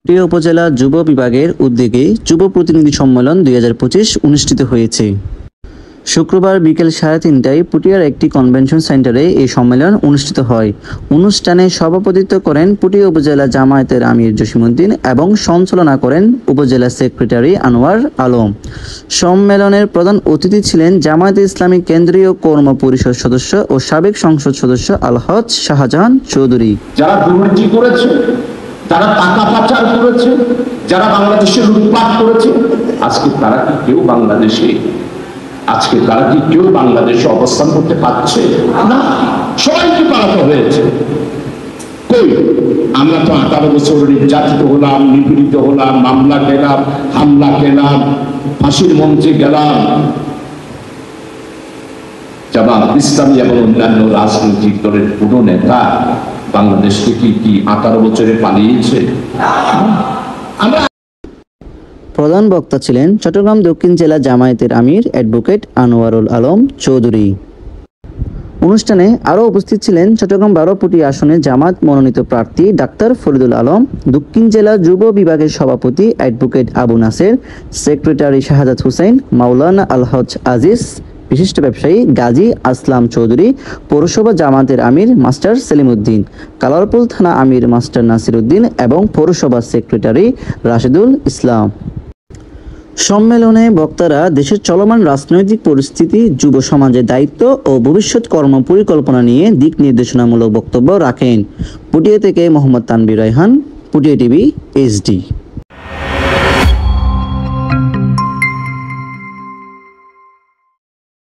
পুঠিয়া উপজেলা যুব বিভাগের উদ্যোগে যুব প্রতিনিধি সম্মেলন 2025 অনুষ্ঠিত হয়েছে। শুক্রবার বিকেল 3:30টায় পুঠিয়ার একটি কনভেনশন সেন্টারে এই সম্মেলন অনুষ্ঠিত হয়। অনুষ্ঠানে সভাপতিত্ব করেন পুঠিয়া উপজেলা জামায়াতের আমির জসিমউদ্দিন এবং সঞ্চালনা করেন উপজেলা সেক্রেটারি আনোয়ার আলম। সম্মেলনের প্রধান অতিথি ছিলেন জামায়াতে ইসলামী কেন্দ্রীয় কর্ম পরিষদ সদস্য ও সাবেক সংসদ সদস্য আলহাজ শাহজাহান চৌধুরী। যারা দুর্নীতি করেছে, যারা টাকা পাচার করেছে, যারা বাংলাদেশে লুটপাট করেছে, আজকে তারা কি কেউ বাংলাদেশে অবস্থান করতে পারছে না? সবাইকে পালাতে হয়েছে। কই আমরা তো 18 বছর নির্যাতিত হলাম, নিপীড়িত হলাম, মামলা খেলাম, হামলা খেলাম, ফাঁসির মঞ্চে গেলাম। জামাত ইসলামী এবং অন্যান্য রাজনৈতিক দলের কোনো নেতা বাংলাদেশ থেকে কি 18 বছরে পালিয়েছে? প্রধান বক্তা ছিলেন চট্টগ্রাম দক্ষিণ জেলা জামায়াতের আমির অ্যাডভোকেট আনোয়ারুল আলম চৌধুরী। অনুষ্ঠানে আরও উপস্থিত ছিলেন চট্টগ্রাম 12 পুঠিয়া আসনে জামাত মনোনীত প্রার্থী ডাক্তার ফরিদুল আলম, দক্ষিণ জেলা যুব বিভাগের সভাপতি অ্যাডভোকেট আবু নাসের, সেক্রেটারি শাহাদাত হোসেন, মাওলানা আলহাজ আজিজ, বিশিষ্ট ব্যবসায়ী গাজী আসলাম চৌধুরী, পৌরসভা জামাতের আমির মাস্টার সেলিমউদ্দিন, কালারপুল থানা আমির মাস্টার নাসির উদ্দিন এবং পৌরসভা সেক্রেটারি রাশেদুল ইসলাম। সম্মেলনে বক্তারা দেশের চলমান রাজনৈতিক পরিস্থিতি, যুব সমাজের দায়িত্ব ও ভবিষ্যৎ কর্ম পরিকল্পনা নিয়ে দিক নির্দেশনামূলক বক্তব্য রাখেন। পুঠিয়া থেকে মোহাম্মদ তানভীর রায়হান, পুঠিয়া টিভি HD।